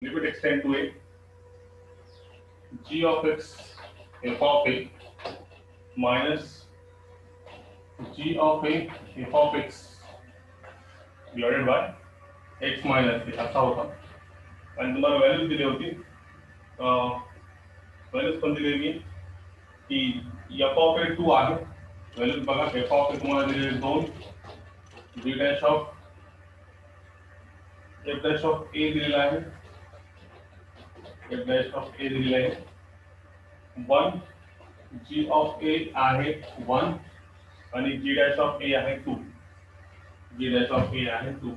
Limit extend to a g of x f of a minus g of a f of x divided by x minus a असा होता आणि तुम्हाला values दिली होती values पण दिलेली की f of a 2 आहे व्हॅल्यूज बघा f of a तुम्हाला दिलेले 2 g dash of f dash of a दिलेला आहे f dash of a दिलेला आहे 1 g of a आहे 1 आणि g dash of a आहे 2 g dash of a आहे 2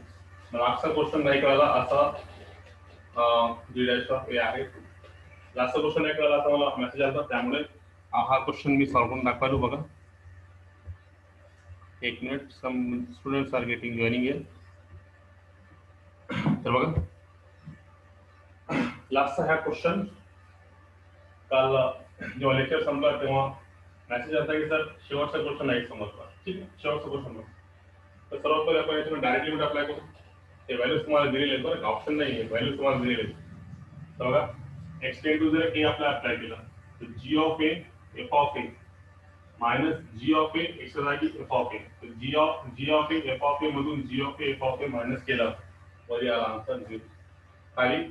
मग आजचा क्वेश्चन नाही कळला असा g dash of a आहे 2 लास्ट क्वेश्चन नाही कळला असा मला मेसेज आला त्यामुळे हा क्वेश्चन मी सॉल्व करून दाखवलो बघा एक minute some students are getting joining here तर बघा लास्टचा हा क्वेश्चन काल जेव्हा लेक्चर संपला तेव्हा मेसेज आता की सर शेवटचा क्वेश्चन नाही समजला ठीक आहे शेवटचा क्वेश्चन तर सर्वात पहिले आपण याच्यावर डायरेक्ट लिमिट अप्लाय करू ते व्हॅल्यूज तुम्हाला दिलेले आहेत बरं ऑप्शन नाही आहे व्हॅल्यूज तुम्हाला दिलेले आहेत तर बघा x टेंड टू जर a आपला अप्लाय केला तर g of a f of a minus g of a x जागी f of a तर g of a f of a मधून g of a f of a minus केला वर आला answer 0 खाली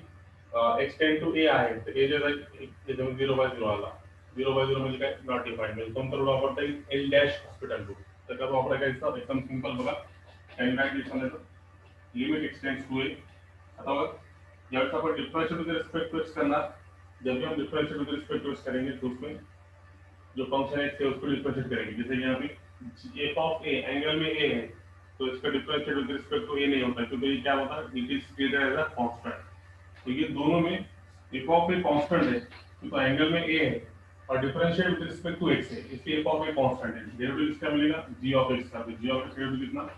x टेंड टू a आहे तर a च्या जागी 0/0 आला 0/0 म्हणजे काय नॉट डिफाइंड म्हणजे कोणता रूल वापरता येईल l डॅश हॉस्पिटल रूल तर का वापरायचा एकदम सिंपल बघा टाइम काय लिहितो लिमिट एक्सटेंड्स टू a आता बघा जब अपन differential with respect to x करना जब भी हम differential with respect to x करेंगे तो उसमें जो फंक्शन है इससे उसको डिफरेंशिएट करेंगे जैसे यहाँ पे f of a एंगल में a है तो इसका differentiate with respect to a नहीं होता क्योंकि ये क्या होता है it is treated as a constant तो ये दोनों में f of a कांस्टेंट है तो एंगल में a है और differentiate with respect to x है इसलिए f of a कांस्टेंट है डेरिवेटिव इसका मिलेगा g of x का तो g of x डेरिवेटिव कितना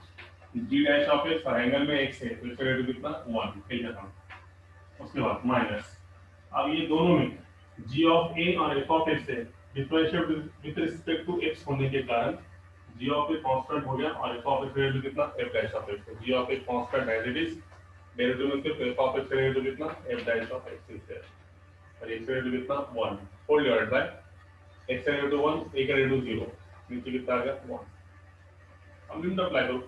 g dash of x और एंगल में x है तो इसका डेरिवेटिव कितना 1 फिल करना उसके बाद माइनस अब ये दोनों में g of a और f of x है differentiate with respect to x होने के कारण g of a कांस्टेंट हो गया और f of x डेरिवेटिव कितना f dash of x g of a constant as it is derivative में सिर्फ f of x डेरिवेटिव कितना f dash of x is there और x डेरिवेटिव कितना 1 whole divided by x derivative 1 a का derivative 0 नीचे कितना आ गया 1 अब लिमिट अप्लाई करो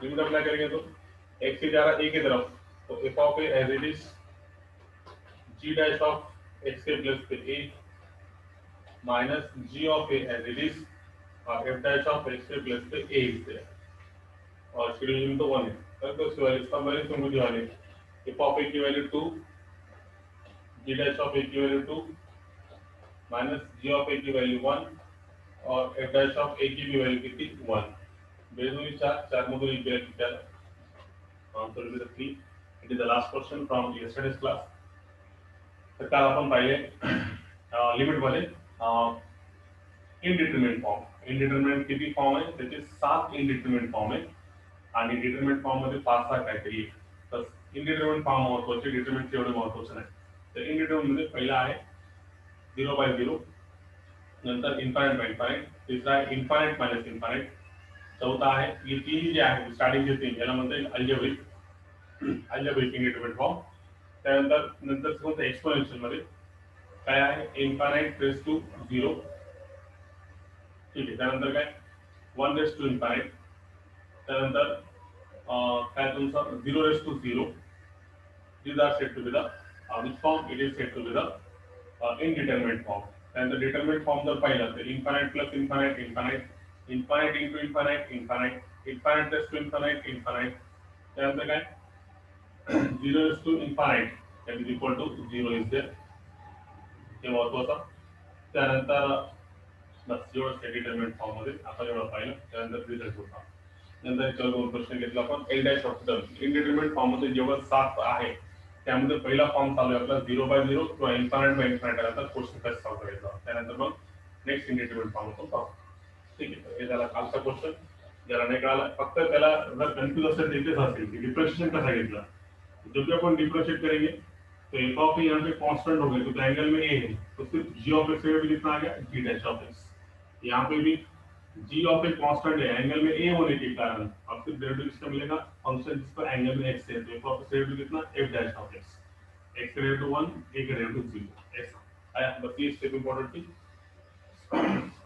लिमिट अप्लाई करेंगे तो x से जा रहा a की तरफ तो f of a as it is g dash of x के प्लस पे a minus g of a as it is और f dash of x के प्लस पे a इज देयर और इसकी लिमिट तो 1 है तो इसकी वैल्यू इसका वैल्यू तो मुझे वाले f of a की value 2 g dash of a की value 2 minus g of a की वैल्यू 1 और f dash of a की भी वैल्यू कितनी 1 बेसुई 4 मधून इक्वेट किया answer will be 3 it is the last question from yesterday's class तर काल आपण पाहिले लिमिट मध्ये इनडिटरमिनेट फॉर्म इनडिटरमिनेट किती फॉर्म आहे त्याचे 7 इनडिटरमिनेट फॉर्म आहे आणि डिटरमिनेट फॉर्म मध्ये 5-6 काहीतरी तर इनडिटरमिनेट फॉर्म महत्त्वाचे डिटरमिनेट एवढे महत्त्वाचे नाही तर इनडिटरमिनेट मध्ये पहिला आहे 0/0 नंतर इन्फायनाइट बाय इन्फायनाइट तिसरा आहे इन्फायनाइट मायनस इन्फायनाइट चौथा आहे ये तीन जे आहे स्टार्टिंग जे तीन याला म्हणता येईल अल्जेब्रिक इनडिटरमिनेट फॉर्म त्यानंतर नंतर कोणतं एक्सपोनेन्शियल मध्ये काय आहे इन्फायनाइट रेस टू 0 ठीक आहे त्यानंतर काय 1 रेस टू इन्फायनाइट त्यानंतर काय तुमचं 0 raise to 0 these are said to be the which form it is said to be the indeterminate form and the determinate form जर पाहिलं तर infinite plus infinite infinite infinite into infinite infinite infinite plus to infinite infinite त्यानंतर काय 0 is to infinite that is equal to 0 is there हे महत्त्वाचं त्यानंतर बस एवढंच determinate form मध्ये आपण एवढं पाहिलं त्यानंतर रिझल्ट होता नंतर याच्यावर दोन प्रश्न घेतला आपण L dash of indeterminate form मध्ये जेव्हा 7 आहे त्यामध्ये पहिला फॉर्म चालू आहे आपला 0/0 किंवा इन्फायनाइट बाय इन्फायनाइट आता क्वेश्चन कसा सॉल्व करायचा त्यानंतर मग नेक्स्ट इनडिटरमिनेट फॉर्म होतो सॉल्व ठीक आहे हे झाला कालचा क्वेश्चन ज्याला नाही कळाला फक्त त्याला जर कन्फ्यूज असेल तर इथेच असेल की डिफरेंशिएशन कसा घेतला जब भी अपन डिफरेंशिएट करेंगे तो f ऑफ यहाँ पे कांस्टेंट हो गया तो ट्रायंगल में a है तो सिर्फ g ऑफ x का भी कितना आ गया g डैश ऑफ x यहाँ पे भी g ऑफ x कांस्टेंट है एंगल में a होने के कारण अब सिर्फ डेरिवेटिव किसका मिलेगा फंक्शन जिसका एंगल में x है तो f ऑफ x डेरिवेटिव कितना f dash of x x raised to 1, a raised to 0 ऐसा आया। बस ये स्टेप इंपॉर्टेंट थी।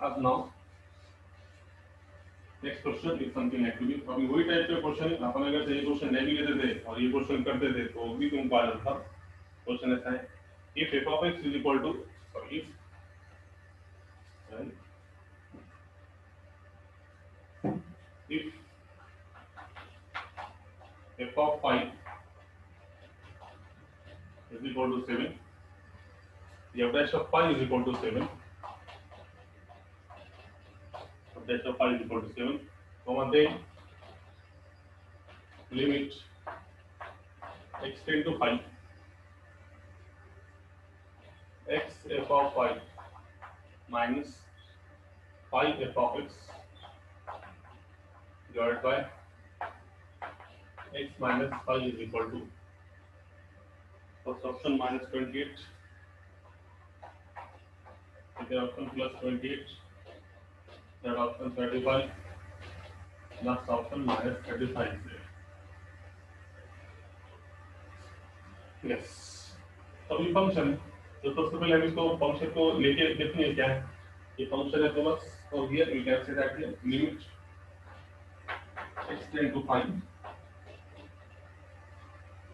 अब now next question is something like to be, अभी वही टाइप का क्वेश्चन है। अपन अगर ये क्वेश्चन नहीं भी लेते थे और ये क्वेश्चन करते थे तो भी तुमको आ जाता। क्वेश्चन ऐसा है, if f of x is equal to, sorry, if f of phi is equal to 7, f dash of phi is equal to 7, f dash of phi is equal to 7, comma then limit x tend to phi, x f of phi minus phi f of x divided by x minus phi is equal to, first option minus 28, second option plus 28, third option 35, last option minus 35 is there. Yes. तो ये function, तो सबसे पहले हम इसको function को लेके देखते हैं क्या है। ये फंक्शन है तो बस, और here we can say that limit x tend to phi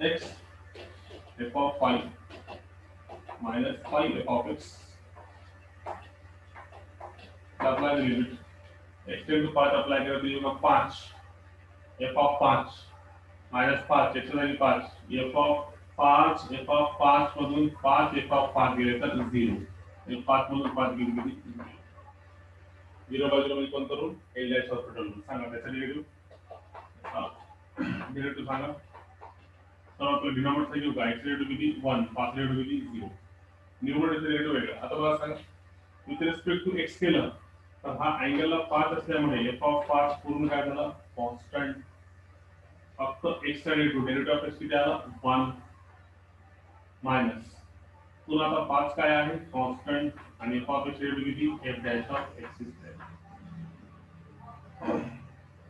x f of phi minus phi f of x, apply the limit x tend to 5 अप्लाई कर दीजिएगा 5 f of 5 minus 5 x की 5 f of 5 f of 5 मधून 5 f of 5 गेले तर 0, f 5 मधून 5 गेले तरी 0 बाय 0 मध्ये कोण करून l डॅश हॉस्पिटल सांगा त्याचा डेरिव्हेटिव्ह सांगा। तर आपलं डिनॉमिनेटर घेऊ का, x डेरिव्हेटिव्ह किती 1, 5 डेरिव्हेटिव्ह किती 0, न्यूमरेटरचं डेरिव्हेटिव्ह वेगळं। आता मला सांगा विथ रिस्पेक्ट टू x केलं तर हा अँगलला 5 असल्यामुळे f of 5 पूर्ण काय झाला कॉन्स्टंट, फक्त x चा डेरिव्हेटिव्ह ऑफ x किती आला 1 मायनस पुन्हा आता 5 काय आहे कॉन्स्टंट आणि f of x डेरिव्हेटिव्ह किती f dash of x is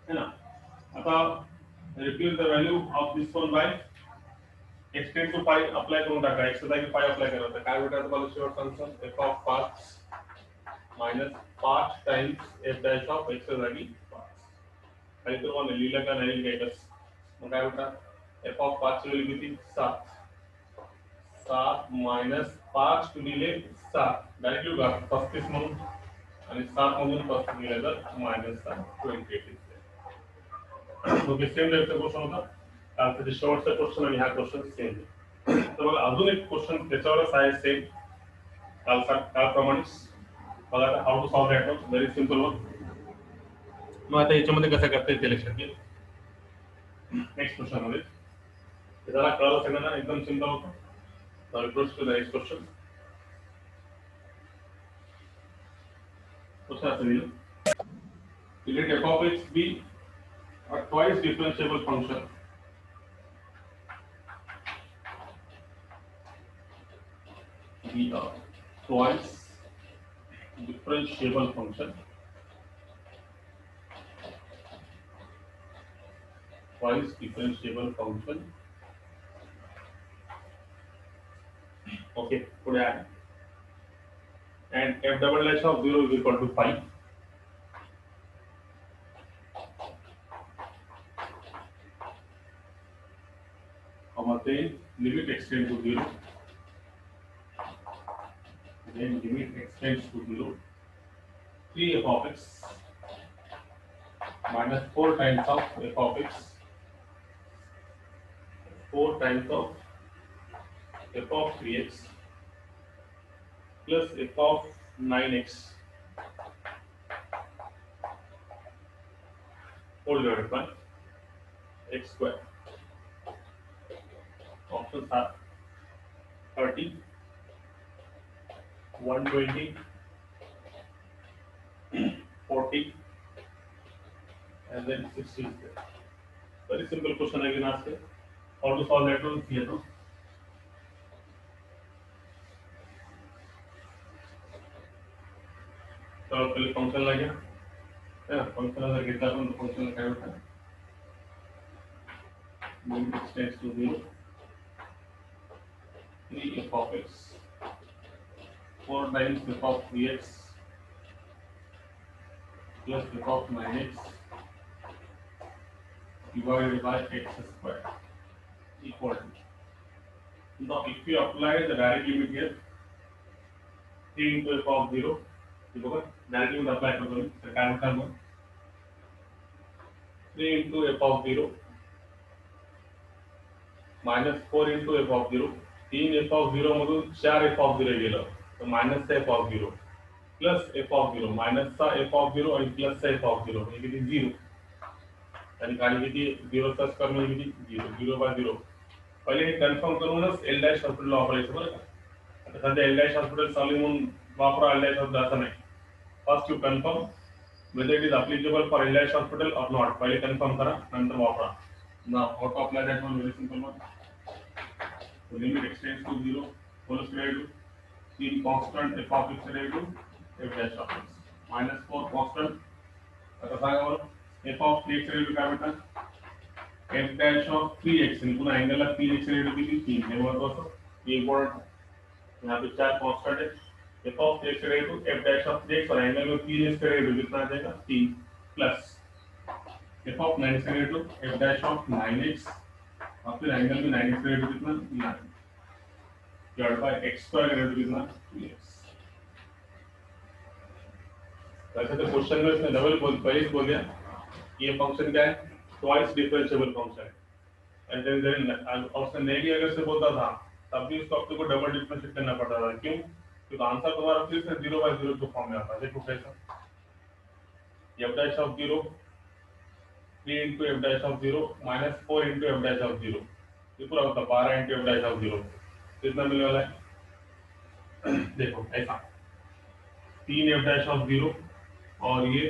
है ना। आता replace the value of this one by x tend to pi apply करून टाका, x जागी पाई अप्लाई करा तर काय भेटणार तुम्हाला शेवटचा answer f of 5 minus 5 times f dash of x जागी 5, काही तर मला लिहिलं का नाही लिहिलं मग काय भेटणार f of 5 ची व्हॅल्यू किती 7 मायनस 5 गुणिले 7 डायरेक्ट लिहू का 35 म्हणून आणि 7 मधून 35 गेले तर मायनस 28 ओके। सेम टाइपचा क्वेश्चन होता कालचा जे शेवटचा क्वेश्चन आणि हा क्वेश्चन सेम। तर बघा अजून एक क्वेश्चन त्याच्यावरच आहे सेम कालप्रमाणेच। बघा आता how to solve that one, very simple one. मग आता याच्यामध्ये कसं करता येईल ते लक्षात घ्या। नेक्स्ट क्वेश्चन मध्ये जरा कळलं सगळ्यांना, एकदम सिंपल होतं। Now we proceed to the next question. Question असा दिला, let f of x be a twice differentiable function be a twice differentiable function okay पुढे आहे and f double dash of 0 is equal to 5 comma then limit x tends to 0, then limit x tends to 0 3f of x minus 4 times of f of x 4 times of f of 3x plus f of 9x whole divided by x square. Options are 30, 120, 40 and then 60 is there. Very simple question again asked है, how to solve that one here no? तो पहले function लगे है ना, function अगर घेतला आपण तो फंक्शन काय होता limit x tends to 0 3 f of x 4 times f of 3x plus f of 9x divided by x square equal to. Now, if you apply the direct limit here, 3 into f of 0, देखो direct limit apply करो तो क्या होता है 3 into f of 0 minus 4 into f of 0, 3 f of 0 मधून 4 f of 0 गेलं तर minus f of 0 plus f of 0 minus चा f of 0 आणि plus चा f of 0 म्हणजे किती 0 आणि खाली किती 0 चा स्क्वेअर म्हणजे किती 0 0 by 0 पहिले हे कन्फर्म करूनच एल डॅश हॉस्पिटल वापरायचं बरं का आता सध्या एल डॅश हॉस्पिटल चालू म्हणून वापरा एल डॅश शब्द असं नाही first you confirm whether it is applicable for L dash hospital or not पहिले कन्फर्म करा नंतर वापरा now how to apply that one very simple one so limit extends to 0 whole square to 3 constant f of x raised to f dash of x minus 4 constant आता सांगा बरं f of 3x raised to काय म्हणतात f dash of 3x आणि पुन्हा अँगलला 3x raised to किती 3 हे महत्त्वाचं हे important यहाँ पे 4 कांस्टेंट है f of x raised to f dash of 3x और एंगल में 3x raised to कितना आ जाएगा 3 plus f of 9x raised to f dash of 9x और फिर एंगल में 9x raised to कितना 9 divide by x square raised to कितना 2x वैसे तो क्वेश्चन में इसने डबल बोल पहले बोल दिया ये फंक्शन क्या है ट्वाइस डिफरेंशिएबल फंक्शन है एंड देन ऑप्शन नहीं भी अगर से बोलता था तब भी उसको आपको डबल डिफरेंशिएट करना पड़ता था क्यों क्योंकि आंसर तुम्हारा फिर से 0 by 0 के फॉर्म में आता है देखो कैसा f dash of 0 3 into f dash of 0 minus 4 into f dash of 0 ये पूरा होता 12 into f dash of 0 कितना मिलने वाला है देखो ऐसा 3 f dash of 0 और ये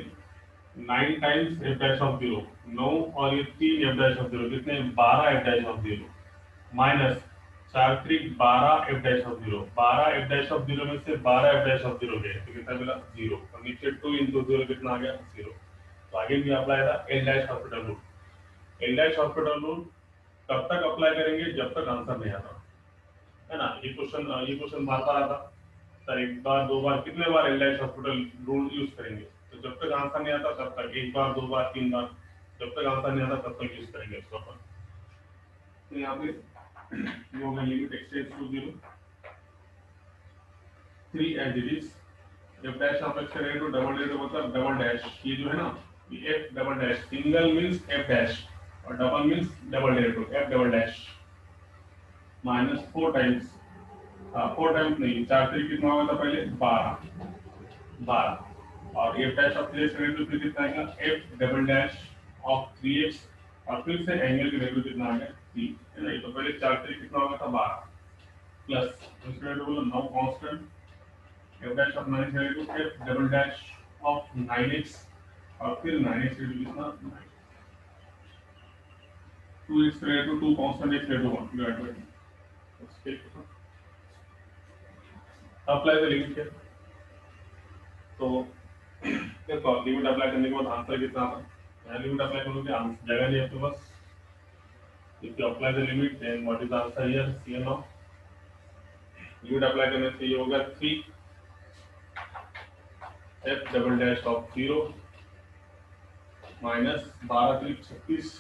9 times f dash of 0 9 और ये 3 f dash of 0 कितने 12 f dash of 0 minus 4 3 12 f dash of 0 12 f dash of 0 में से 12 f dash of 0 गए तो कितना मिला 0 और नीचे 2 into 0 कितना आ गया 0 तो आगे भी अप्लाई था L dash hospital rule L dash hospital rule कब तक अप्लाई करेंगे जब तक आंसर नहीं आता है ना ये क्वेश्चन बार बार आता सर एक बार दो बार कितने बार L dash hospital rule use करेंगे तो जब तक आंसर नहीं आता तब तक एक बार दो बार तीन बार जब तक आंसर नहीं आता तब तक यूज करेंगे उसको अपन तो यहाँ पे ये होगा limit extends to 0 3 as it is f dash of x raised to double derivative मतलब डबल डैश ये जो है ना ये f double dash single means f dash और double means double derivative f double dash minus 4 times 4 times नहीं 4 3 कितना होगा था पहले 12 और f dash of 3x raised to फिर कितना आएगा f double dash of 3x और फिर से एंगल की वैल्यू कितना आ गया 3 है ना ये तो पहले 4 3 कितना होगा था 12 प्लस इसका value now constant f dash of 9 raised to f double dash of 9x और फिर 9x raised to कितना 9 2x raised to 2 constant x raised to 1 divided by apply the limit here तो देखो लिमिट अप्लाई करने के बाद answer कितना आता है लिमिट अप्लाई करोगे आंसर जगह नहीं है आपके पास if you apply the limit then what is the answer here see now limit apply करने से ये होगा 3 f double dash of 0 minus 12 3 36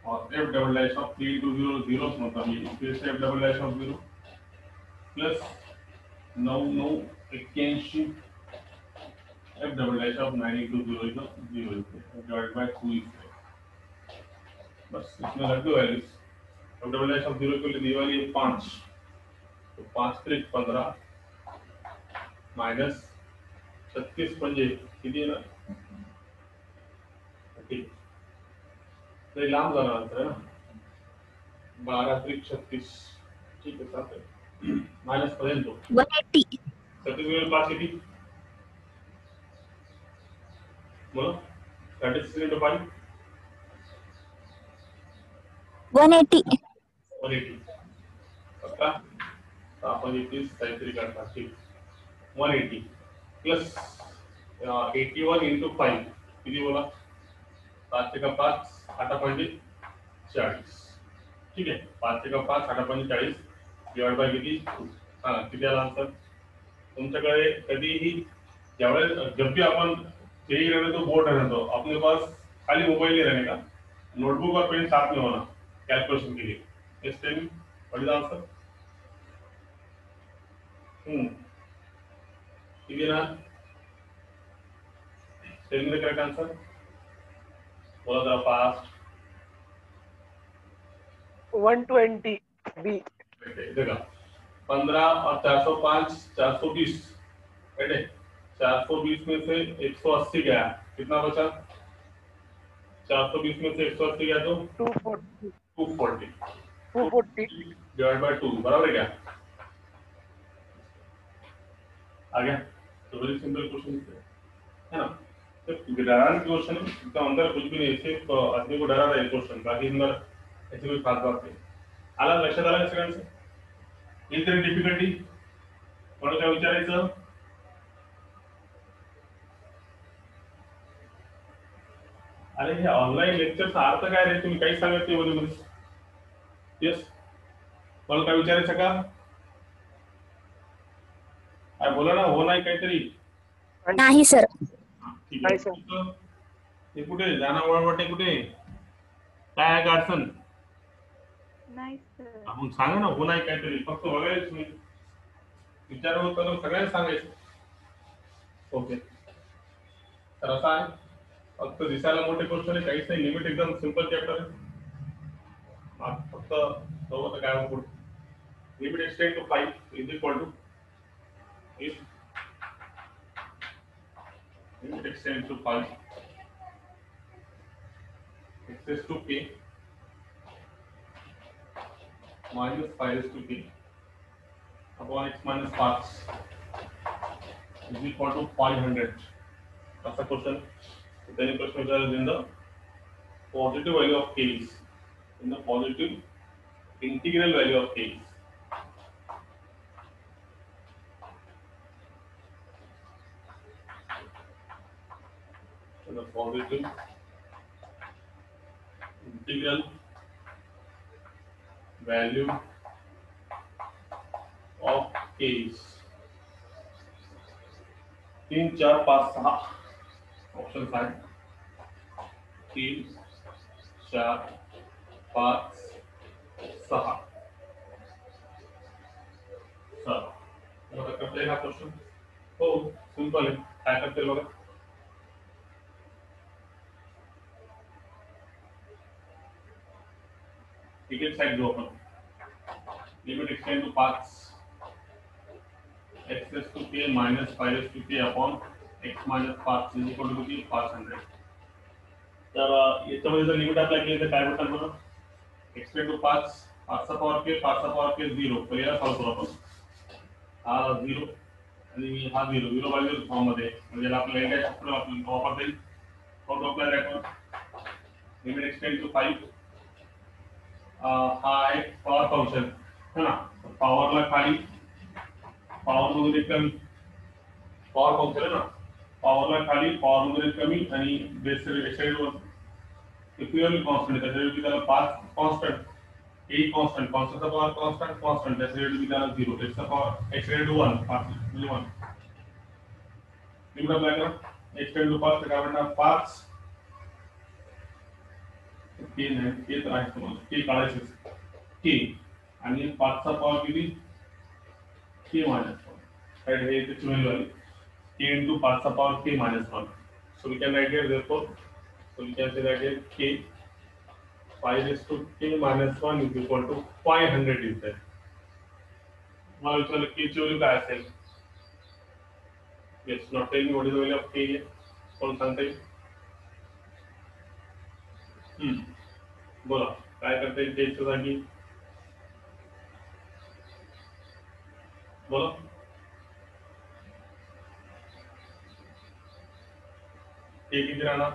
और f double dash of 3 into 0 0 मतलब ये फिर से f double dash of 0 plus 9 9 81 f double dash of 9 into 0 is 0 divided by 2 is बस इसमें रख दो values f double dash of 0 के लिए दी वाली है 5 तो 5 3 15 माइनस 36 पंजे किती ना ठीक तो लांब जाना आंसर है ना 12 3 36 ठीक है साथ है माइनस करें तो 180 36 में 5 किती बोलो 36 into 5 180 180 पक्का अपन 30 काहीतरी करता ठीक 180 प्लस 81 into 5 किती बोला 7 का 5 8 40 40 ठीक आहे. 5 × 5 8×45 डिवाइड बाय किती सांगा किती आला आन्सर. तुमच्याकडे कधीही ज्यावेळेस जब भी अपन यही रहने तो बोर्ड रहने दो, अपने पास खाली मोबाइल नहीं रहने का, नोटबुक और पेन साथ में होना कैलकुलेशन के लिए. इस टाइम व्हाट इज आंसर. ठीक है ना. Tell me the correct answer. बोला जरा फास्ट. 120 बी. देखा 15 और 405 420 राइट है. 420 में से 180 गया, कितना बचा. 420 में से 180 गया तो 240 240 डिवाइड बाय 2 बराबर है क्या. आ गया. तो वेरी सिंपल क्वेश्चन है ना. तो डराने क्वेश्चन इसका अंदर कुछ भी नहीं, सिर्फ आदमी को डरा रहा है क्वेश्चन, बाकी अंदर ऐसी कोई खास बात नहीं. आला लक्षात आला सगळ्यांचं. Is there difficulty. कोणाला काय विचारायचं. अरे हे ऑनलाईन लेक्चरचा अर्थ काय रे, तुम्ही काही सांगत नाही मध्ये मध्ये. येस, मला काय विचारायचं का. काय बोला ना, हो नाही काहीतरी. नाही सर. ठीक आहे. हे कुठे जाना वळवटे कुठे काय आहे का अडचण. नाही सर. मग सांगा ना, हो नाही काहीतरी. फक्त बघायचं तुम्ही विचार होतं सगळ्यांना सांगायचं. ओके. तर असं आहे. फक्त दिसायला मोठे क्वेश्चन आहे, काहीच नाही. लिमिट एकदम सिंपल चॅप्टर आहे. फक्त सोबत काय होतं. Limit extend to 5 is equal to limit extends to 5 x raised to k minus 5 raised to k upon x minus 5 is equal to 500. That's a question. Then the question is in the positive value of k is in the positive integral value of k is. The positive integral value of k is 3 4 5 6 option 5 3 4 5 6 करते हा question. हो simple आहे. काय करते बघा. Ticket side जो अपन limit extend to 5 x raised to k minus 5 raised to k upon x minus 5 is equal to 500. तर याच्यामध्ये जर लिमिट अप्लाय केली तर काय होतं बघा. एक्सटेंड टू 5 5 चा पॉवर k 0. तर याला सॉल्व करू आपण. हा 0 आणि हा 0 बाय 0 फॉर्म मध्ये, म्हणजे आपल्याला इंडिया सूत्र वापरता येईल. फॉर्म अप्लाय करायचं. लिमिट एक्सटेंड टू 5 हा एक पॉवर फंक्शन है ना. पॉवरला खाली पॉवर मधून एक कमी पॉवर फंक्शन है ना. पॉवरला खाली पॉवर मधून एक कमी आणि बेस एक्सटेंड वर प्युअरली कॉन्स्टंट. त्याच्याऐवजी त्याला 5 कॉन्स्टंट ए कॉन्स्टंट कॉन्स्टंटचा पॉवर कॉन्स्टंट त्याच्याऐवजी त्याला 0 एक्सचा पॉवर एक्सटेंड टू 1 5 म्हणजे 1. लिमिट अप्लाय करा. एक्सटेंड टू 5 काय म्हणणार 5 के नाही के तर आहे तुम्हाला के काढायचं के आणि 5 चा पॉवर किती के मायनस 1 राइट. हे त्याची व्हॅल्यू आली के इंटू 5 चा पॉवर के minus 1. So we can write here therefore so we can say that here k 5 raised to k minus 1 is equal to 500 is there. मला विचारलं के ची व्हॅल्यू काय असेल. Yes not tell me what is the value of k. कोण सांगता येईल. बोला काय करता येईल केच्या जागी. बोला. के किती राहणार.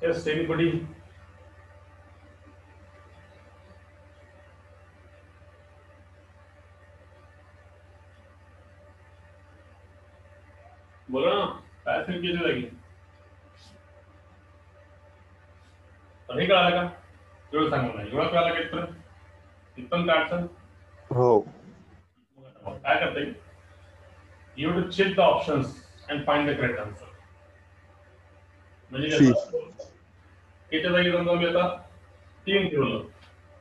Yes anybody. बोला ना काय असेल केच्या जागी. नाही कळालं का. एवढं सांगा मला, एवढं कळालं का इथपर्यंत? इथपर्यंत काय अडचण? हो. काय करता येईल? You have to check the options and find the correct answer. म्हणजे सी. कसं याच्या जागी समजा मी आता 3 ठेवलं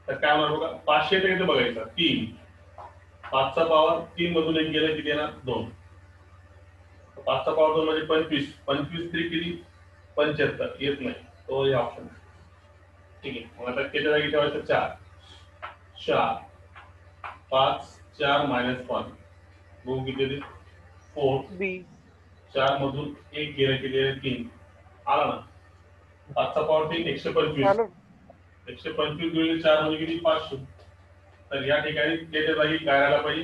तर काय होणार बघा, 500 तर इथे बघायचं 3, 5चा पॉवर 3 मधून 1 गेला किती येणार 2, 5चा पॉवर 2 म्हणजे 25, 25 3 किती 75 येत नाही, तो हे ऑप्शन. ठीक आहे, मग आता त्याच्या जागी ठेवायचं 4, 5 4 -1 बघू किती येते 4, बी. 4 मधून 1 गेला किती 3 आला ना. 5चा पॉवर 3 125, चालू 125 गुणिले 4 म्हणजे किती 500. तर या ठिकाणी त्याच्या जागी काय राहायला पाहिजे,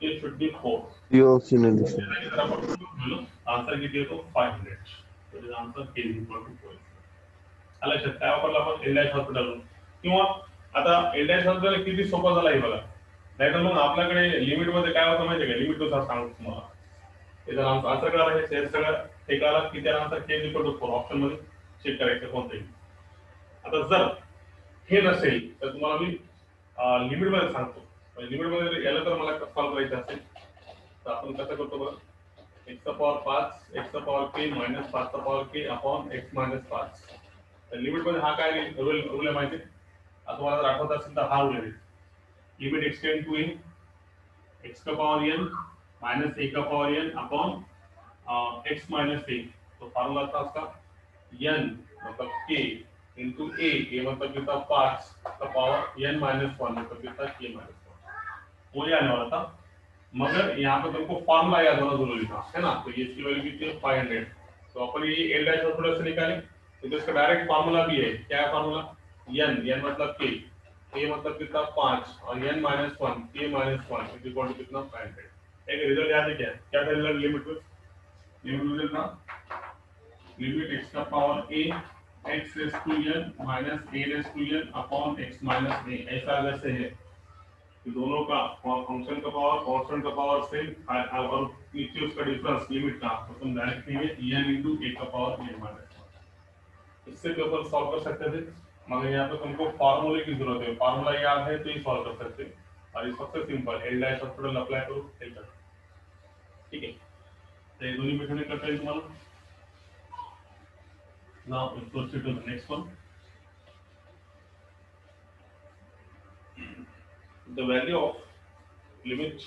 ते शुड बी 4. सी ऑप्शन आहे दुसरं. त्याच्या जागी जर आपण 2 ठेवलं आन्सर किती येतो 500. तर आन्सर के इज इक्वल टू 4. आलं लक्षात? काय वापरलं आपण एलडॅश हॉस्पिटल. किंवा आता एलडॅश हॉस्पिटल किती सोपं झालं आहे बघा. नाहीतर मग आपल्याकडे लिमिट मध्ये काय होतं माहिती आहे का, लिमिट नुसार सांगतो तुम्हाला. त्याचा आन्सर कळाला, हे शेअर सगळं हे कळाला की त्याला आन्सर के इज इक्वल टू 4 ऑप्शन मध्ये चेक करायचं कोणतंही. आता जर हे नसेल तर तुम्हाला मी लिमिट मध्ये सांगतो. लिमिट मध्ये याला तर मला सॉल्व्ह करायचं असेल तर आपण कसं करतो बघा, x चा पॉवर 5 x चा पॉवर k मायनस 5 चा power k upon x minus 5. तर लिमिट मध्ये हा काय रूल आहे माहिती आहे? आता तुम्हाला जर आठवत असेल तर हा रूल आहे, limit extend to in x का पावर n माइनस a का power n upon x minus a. तो फार्मूला था उसका n मतलब k इंटू a, a मतलब कितना 5 का पावर n माइनस 1 मतलब कितना k माइनस 1. वो ये आने वाला था, मगर यहाँ पे तुमको फार्मूला याद होना जरूरी था, है ना. तो ये इसकी वैल्यू कितनी है 500. तो अपन ये एल डैश और थोड़ा से निकालें तो इसका डायरेक्ट फार्मूला भी है. क्या है फार्मूला? n मतलब k, a मतलब कितना 5 और n minus 1 k minus 1 is equal to कितना 500. एक रिजल्ट याद है क्या? क्या था रिजल्ट लिमिट में? लिमिट था लिमिट x का power a x raise to n minus a raise to n upon x minus a. ऐसा अगर से है कि दोनों का फंक्शन का पावर कांस्टेंट का पावर सेम और नीचे उसका डिफरेंस लिमिट का, तो तुम डायरेक्ट लेंगे n into a का पावर n माइनस 1. इससे भी अपन सॉल्व कर सकते थे, मगर यहाँ पे तुमको फार्मूले की जरूरत है. फार्मूला याद है तो ही सॉल्व कर सकते. और ये सबसे simple L dash hospital apply करो, ठीक है. तो ये दोनों मेथड करते हैं तुम्हारा. Now we proceed to the next one. The value of limit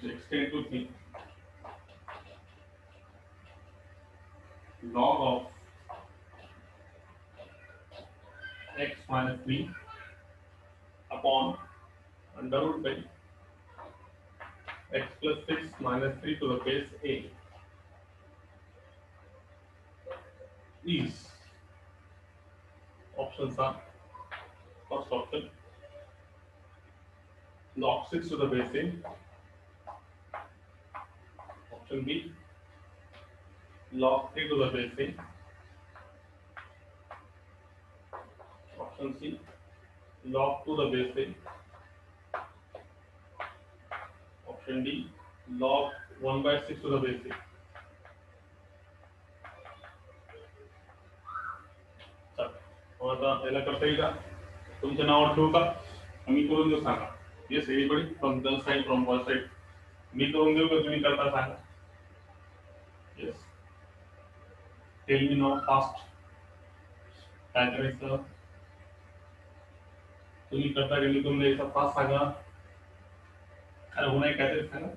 extend to 3 log of x minus 3 upon under root by x plus 6 minus 3 to the base a is, options are, first option log 6 to the base a, option B log 3 to the base a, option C log 2 to the base a, option D log 1 by 6 to the base a. आता याला करता येईल का? तुमचं नाव ठेवू का? मी करून देऊ सांगा. Yes anybody from girl side from boy side? मी करून देऊ का तुम्ही करता सांगा. Yes tell me now fast काय करायचं. तुम्ही करता की मी करून द्यायचं फास्ट सांगा. अरे हो नाही काहीतरी सांगा.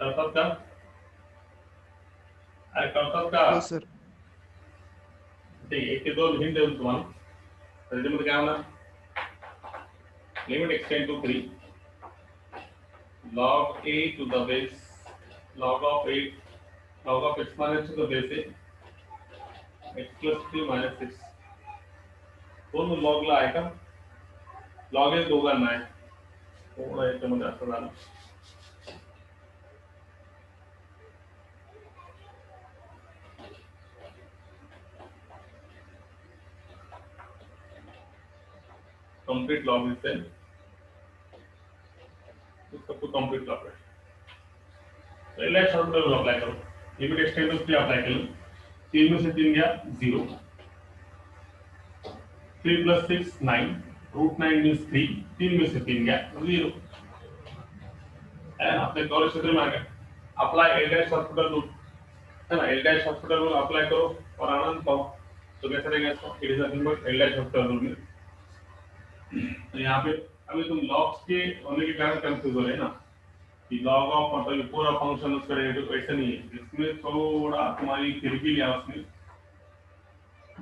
करतात का? अरे करतात का? हो सर. ठीक आहे, एक ते दोन हिंट देऊन तुम्हाला. त्याच्यामध्ये काय होणार, limit extend to 3 log a to the base log of x minus to the base a x plus 3 minus 6. दोन log ला आहे का? log हे दोघांना आहे. थोडं याच्यामध्ये असं झालं. complete log is there. इसका तो complete log है. एल शॉर्ट रूल अप्लाई करो, लिमिट एक्सटेंड टू 3 अप्लाई केलं, 3 में से 3 गया 0, 3 + 6 9, √9 मीन्स 3, 3 में से 3 गया 0, है ना। अपने कॉलेज क्षेत्र में आ गए, अप्लाई एल शॉर्ट रूल, है ना। एल शॉर्ट रूल अप्लाई करो और आनंद पाओ। तो कैसे रहेगा इसको, it is nothing but L short rule में। तो यहाँ पे अभी तुम लॉग्स के होने के कारण कंफ्यूज हो रहे हैं ना, कि लॉग ऑफ मतलब पूरा फंक्शन उसका डेरिवेटिव ऐसा नहीं है, इसमें थोड़ा तुम्हारी खिड़की लिया उसने।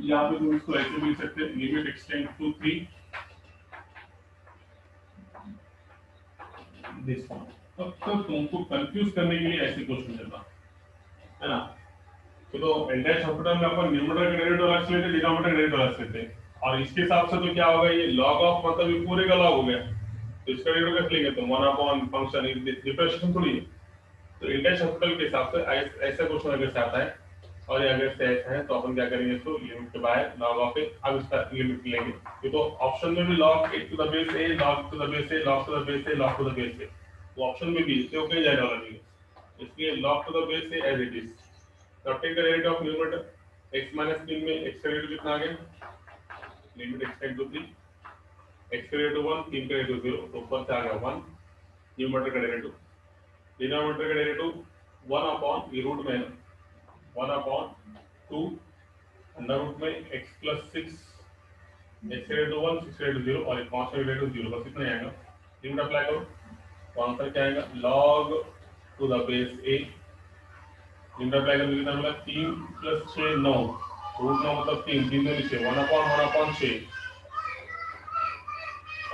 यहाँ पे तुम इसको ऐसे भी लिख सकते हैं, limit extend to 3 this form. तो तुमको कंफ्यूज करने के लिए ऐसे क्वेश्चन देता है ना। तो एंटायर हॉस्पिटल में अपन न्यूमरेटर का डेरिवेटिव अलग से लेते हैं, डिनोमिनेटर का डेरिवेटिव अलग से लेते हैं, और इसके हिसाब से तो क्या होगा, ये log ऑफ मतलब ये पूरे का log हो गया, तो इसका डेरिवेटिव कैसे लेंगे, तो 1 अपॉन फंक्शन डिफरेंशिएशन थोड़ी है। तो एंटायर हॉस्पिटल के हिसाब से ऐसा क्वेश्चन अगर से आता है और ये अगर से ऐसा है तो अपन क्या करेंगे, इसको लिमिट के बाहर log ऑफ ए, अब इसका लिमिट लेंगे। ये तो ऑप्शन में भी log a to the base a, log to the base a, log to the base a, log to the base a, वो ऑप्शन में भी इसलिए कहीं जाने वाला नहीं है, इसलिए log to the base a as it is। Now take the derivative of numerator, x minus 3 में x का डेरिवेटिव कितना आ गया, लिमिट एक्सटेंड टू 3, x का डेरिवेटिव 1, 3 का डेरिवेटिव 0, तो ऊपर से आ गया 1, न्यूमरेटर का डेरिवेटिव, डिनोमिनेटर का डेरिवेटिव 1 अपॉन ये रूट में 1 अपॉन 2 अंडर रूट में x प्लस 6, x का डेरिवेटिव 1, 6 का डेरिवेटिव 0 और एक कांस्टेंट का डेरिवेटिव 0, बस इतना ही आएगा। लिमिट अप्लाई करो तो आंसर क्या आएगा, log to the base a, limit apply करने कितना मिला, 3 + 6 9, √9 मतलब 3, 3 में नीचे 1 upon 6,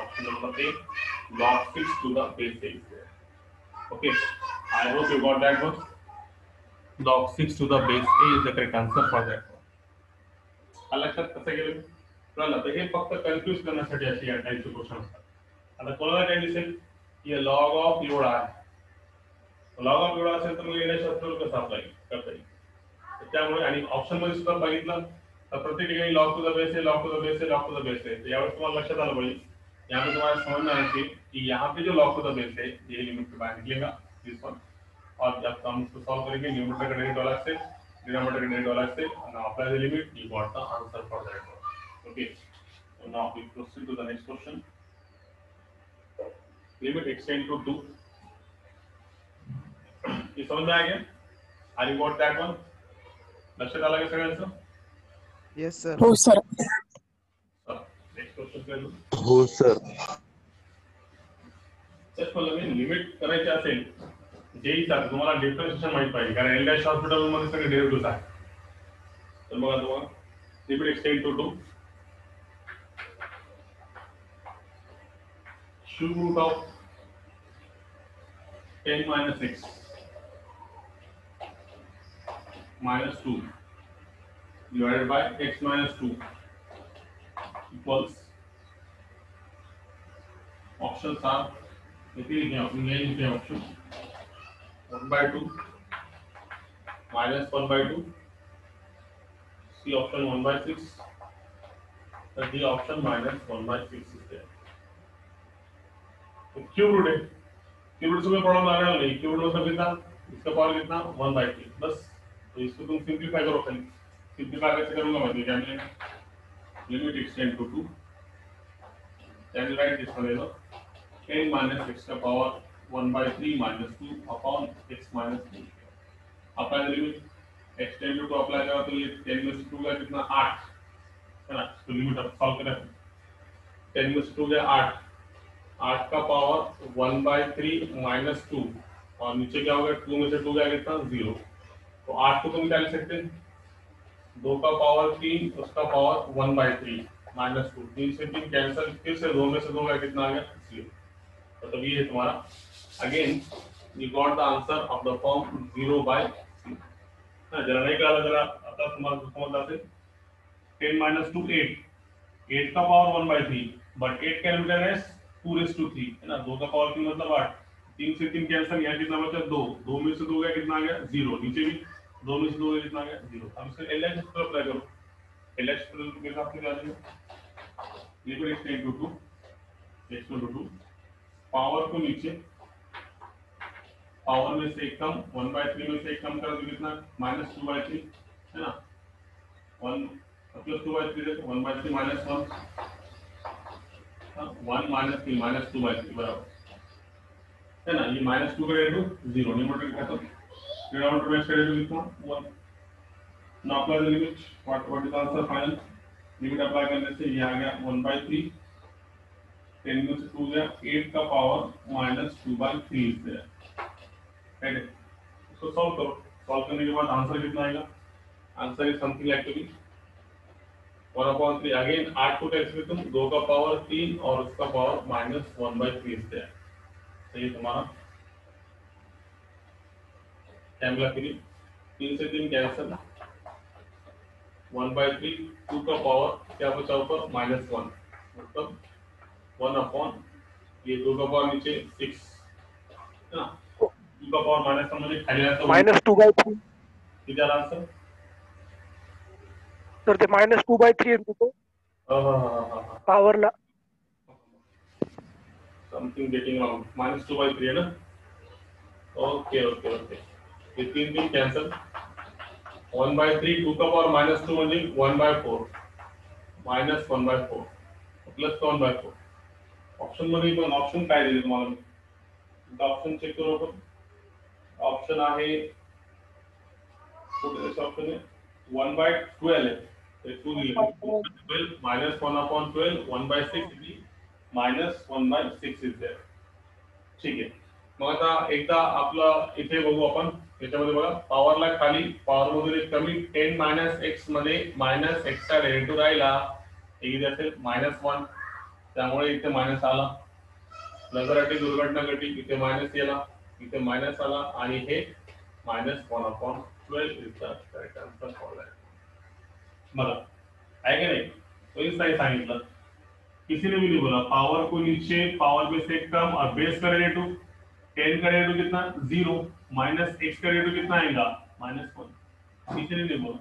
option number A, log 6 to the base 8। Okay, I hope you got that one. Log 6 to the base a is the correct answer for that one. लक्षात कसं गेलं कळलं, तर हे फक्त कन्फ्यूज करण्यासाठी अशी या टाइपचे क्वेश्चन असतात। आता कोणाला काय दिसेल की log ऑफ एवढा आहे, लॉग ऑफ एवढा असेल तर मग एल शॉर्ट रूल कसा अप्लाई करता येईल, त्यामुळे आणि ऑप्शन मध्ये सुद्धा बघितलं तर प्रत्येक ठिकाणी log टू द बेस है, log टू द बेस है, log टू द बेस है, तो यावेळेस तुम्हाला लक्षात आलं पाहिजे, यहाँ पे तुम्हारा समझ में आना चाहिए कि यहाँ पे जो log टू द बेस है ये लिमिट के बाहर निकलेगा दिस वन, और जब हम इसको सॉल्व करेंगे न्यूमरेटर का डेरिवेटिव अलग से, डिनोमिनेटर का डेरिवेटिव अलग से, and apply the limit, you got the answer for that one। Okay, so now we proceed to the next question, limit extend to 2, ये समझ में आ गया, are you got that one, लक्षात आलं का सगळ्यांचं, यस सर। हो सर। नेक्स्ट क्वेश्चन कर लो। हो सर। जर तुम्हाला लिमिट करायची असेल जेईचा, तुम्हाला डिफरन्शिएशन माहित पाहिजे, कारण एल डॅश हॉस्पिटल मध्ये सगळे डेरिव्हेटिव्हज आहेत, तर बघा तुम्हाला limit extend to 2, cube root of 10 minus x minus 2 divided by x minus 2 equals, options are, देखिए option 1/2 minus 1/2, C option 1/6, and D option minus 1/6 is there। तो क्यूब रूट है, cube root से कोई problem आ रहा है नहीं, cube root मतलब कितना, इसका पावर कितना 1/3, बस। तो इसको तुम सिंपलीफाई करो, खाली सिंपलीफाई कैसे करूंगा मैं, क्या मिलेगा, limit extend to 2, can you write this one as 10 minus x का power 1/3 minus 2 upon x minus 2, apply the limit extend to apply करा तो ये 10 में से 2 का कितना 8 है ना, तो लिमिट अब सॉल्व करें, 10 में से 2 गया 8, 8 का पावर 1/3 minus 2, और नीचे क्या होगा, 2 में से 2 गया कितना 0, तो 8 को तुम क्या लिख सकते हैं, 2 का पावर 3, उसका पावर 1/3 minus 2, 3 से 3 कैंसिल, फिर से 2 में से 2 गया कितना आ गया 0, तो ये है तुम्हारा, again you got the answer of the form 0/3। जरा नहीं करा जरा आता तुम्हारा समझ आते, 10 minus 2 8, 8 का पावर 1/3, बट 8 का एलिमेंट है 2/3 है ना, 2 का पावर 3 मतलब 8, 3 से 3 कैंसिल, यहाँ कितना बचा 2, 2 में से 2 गया कितना आ गया 0, नीचे भी 2 में से 2 गया कितना आ गया 0। अब इसका एलएच पर अप्लाई करो, एलएच पर के हिसाब से क्या आ जाएगा, limit extend to 2, x to 2, power को नीचे पावर में से एक कम 1/3 में से एक कम कर दो कितना -2/3 है ना 1 प्लस 2/3 है 1/3 -1 1 -3 -2/3 बराबर है ना ये -2 का रेटू 0 न्यूमरेटर का तो डिनोमिनेटर में इसका रेटू कितना 1 now apply the limit what is answer final limit apply करने से ये आ गया 1/3 10 में से 2 गया 8 का पावर -2/3 इज देयर राइट इसको सॉल्व करो सॉल्व करने के बाद आंसर कितना आएगा answer is something like to be 1/3 again 8 को कैंसिल तुम 2 का पावर 3 और उसका पावर -1/3 इज देयर सही तुम्हारा क्या मिला फिर 3 से 3 कैंसिल 1/3 2 का पावर क्या बचा ऊपर -1 मतलब 1 ये 2 का पावर नीचे 6 है ना 2 का पावर -1 मुझे खाली आता है -2/3 किधर आंसर तर ते -2/3 येतो तो पॉवरला समथिंग गेटिंग रॉन्ग -2/3 है ना ओके ओके ओके ये 3 कैंसिल 1/3 2 का पावर -2 म्हणजे 1/4 -1/4 प्लस 1/4 ऑप्शन मध्ये पण ऑप्शन काय दिले तुम्हाला मी ऑप्शन चेक करू आपण ऑप्शन आहे कुठे ऑप्शन आहे 1/12 आहे ते 2 दिले 12 -1/12 1/6 दी -1/6 इज देयर ठीक आहे मग आता एकदा आपलं इथे बघू आपण याच्यामध्ये बघा पॉवरला खाली पॉवर मधून एक कमी 10 - x मध्ये -x चा डेरिव्हेटिव्ह राहिला हे किती असेल -1 त्यामुळे इथे मायनस आला नगराठी दुर्घटना घडली इथे मायनस गेला इथे मायनस आला आणि हे -1/12 is the correct answer for that बघा आहे की नाही तो इस तरह सांगितलं किसी ने भी नहीं बोला पावर को नीचे पावर में से कम और बेस का डेरिवेटिव 10 का डेरिवेटिव कितना 0 -x का डेरिवेटिव कितना आएगा -1 किसी ने नहीं बोला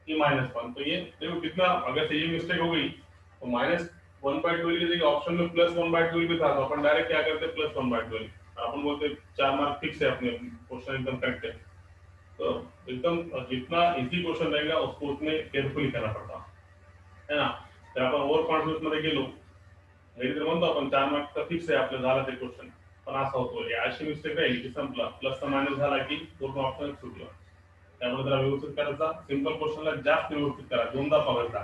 ये -1 तो ये देखो कितना अगर से ये मिस्टेक हो गई तो -1/12 की जगह ऑप्शन में +1/12 भी था तो अपन डायरेक्ट क्या करते +1/12 अपन बोलते 4 मार्क फिक्स है अपने क्वेश्चन एकदम करेक्ट है तो एकदम जितना इजी क्वेश्चन रहेगा उसको उतने केयरफुली करना पड़ता है ना तर आपण ओव्हर कॉन्फिडन्स मध्ये गेलो घरी तर म्हणतो आपण 4 मार्कचा फिक्स आहे आपलं झालं ते क्वेश्चन पण असा होतो अशी मिस्टेक राहिली की संपला प्लसचा मायनस झाला की पूर्ण ऑप्शन सुटला त्यामुळे जरा व्यवस्थित करायचा सिंपल क्वेश्चनला जास्त व्यवस्थित करा दोनदा बघायचा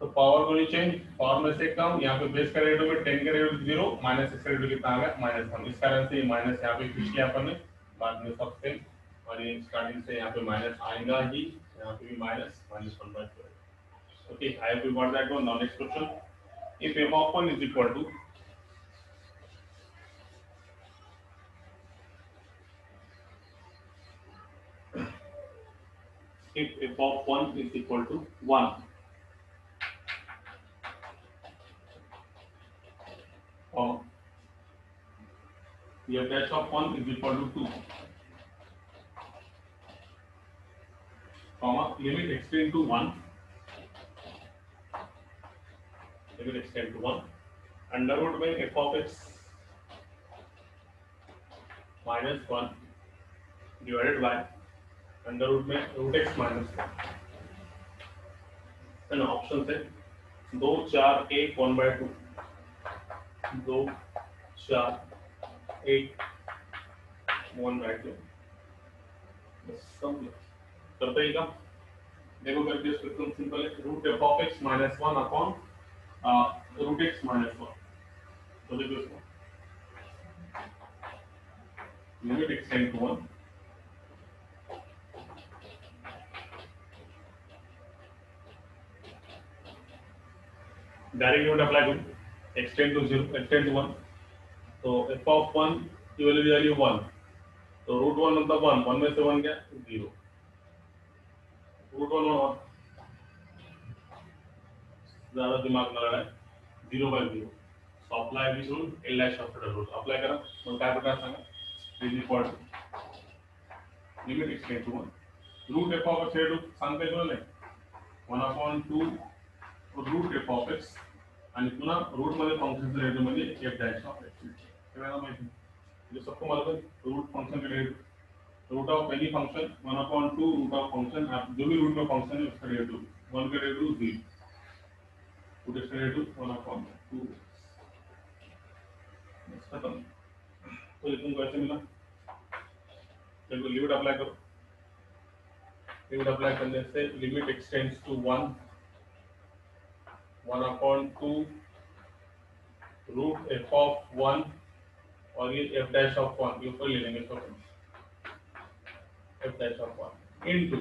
तो पावर को नीचे पावर में से कम यहाँ पे बेस का डेरिवेटिव में 10 का डेरिवेटिव 0 -x का डेरिवेटिव कितना आ गया -1 इस कारण से माइनस यहाँ पे खींच लिया अपन ने बाद में सब सेम और ये स्टार्टिंग से यहाँ पे माइनस आएगा ही यहाँ पे भी -1/12 okay I hope you got that one now next question if f of 1 is equal to if f of 1 is equal to 1 or f dash of 1 is equal to 2 comma limit extend to 1 limit extend to 1 under root में f of x minus 1 divided by under root में root x minus 1 है ना option से 2 4 1 1/2 2 4 1 1/2 बस समझ करते ही का देखो करके एकदम सिंपल है root f of x minus 1 upon root x minus 1 तो देखो इसको limit extend to 1 direct limit apply करो एक्सटेंड टू 0 एक्सटेंड टू 1 तो f of 1 की वैल्यू 1 तो रूट 1 मतलब 1 में से 1 क्या 0 रूट 1 ज्यादा दिमाग न लगाए 0/0 so apply this rule L dash of the rule apply करा मग काय प्रकार सांगा is equal to limit extend to 1 root f of x हे सांगता येतो नाही 1/2 root f of x आणि पुन्हा रूट मध्ये फंक्शनचं रेट म्हणजे f dash of x हे मला माहिती जो सबको मालूम है रूट फंक्शन का derivative root of any function 1/2 root of function आप जो भी रूट में फंक्शन है उसका डेरिवेटिव 1 का डेरिवेटिव 0 रूट एक्स का डेरिवेटिव 1/2 बस खत्म। तो ये तुमको ऐसे मिला, चलो लिमिट अप्लाई करो। लिमिट अप्लाई करने से limit extends to 1/2 root f of 1 और ये एफ डैश ऑफ 1 ये ऊपर ले लेंगे इसको एफ डैश ऑफ 1 इनटू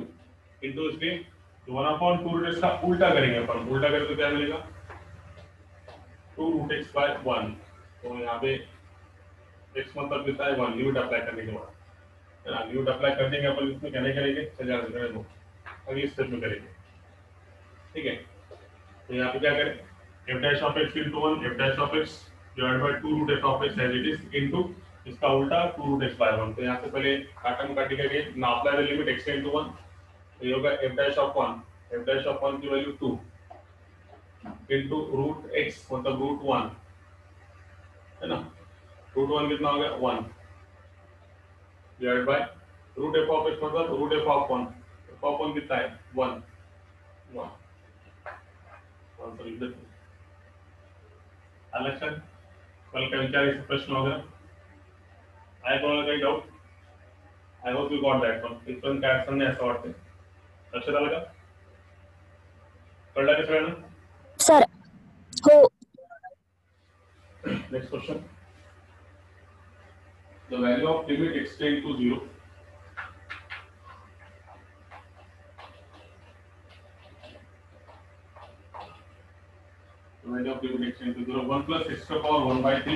इसलिए 1/2 रूट एक्स का उल्टा करेंगे अपन, उल्टा करें तो क्या मिलेगा 2 रूट एक्स बाय 1। तो यहाँ पे x मतलब कितना है 1 लिमिट अप्लाई करने के बाद है ना। लिमिट अप्लाई कर देंगे अपन इसमें कहने करेंगे चलिए करने दो अगली स्टेप में करेंगे, ठीक है। तो यहाँ पे क्या करें f dash of x into 1 f dash of x divide by 2 root f of x as it is into इसका उल्टा 2 रूट x बाय 1। तो यहाँ से पहले काटम काटी करके ना apply the limit x into 1 तो ये होगा f डैश ऑफ 1 की वैल्यू 2 इनटू रूट x मतलब रूट 1 है ना। रूट 1 कितना हो गया 1 divide by root f of x मतलब root f of 1 f of 1 कितना है 1 आंसर लिख देते हैं। लक्षण कल का विचार इस प्रश्न वगैरह आए कोणाला काही doubt? I hope you got that one. इथपर्यंत काय अडचण नाही असं वाटतंय, लक्षात आलं का? कळलं का सगळ्यांना? सर हो. Next question the value of limit extend to 0 the value of limit extends to 0 1 plus x to the power 1/3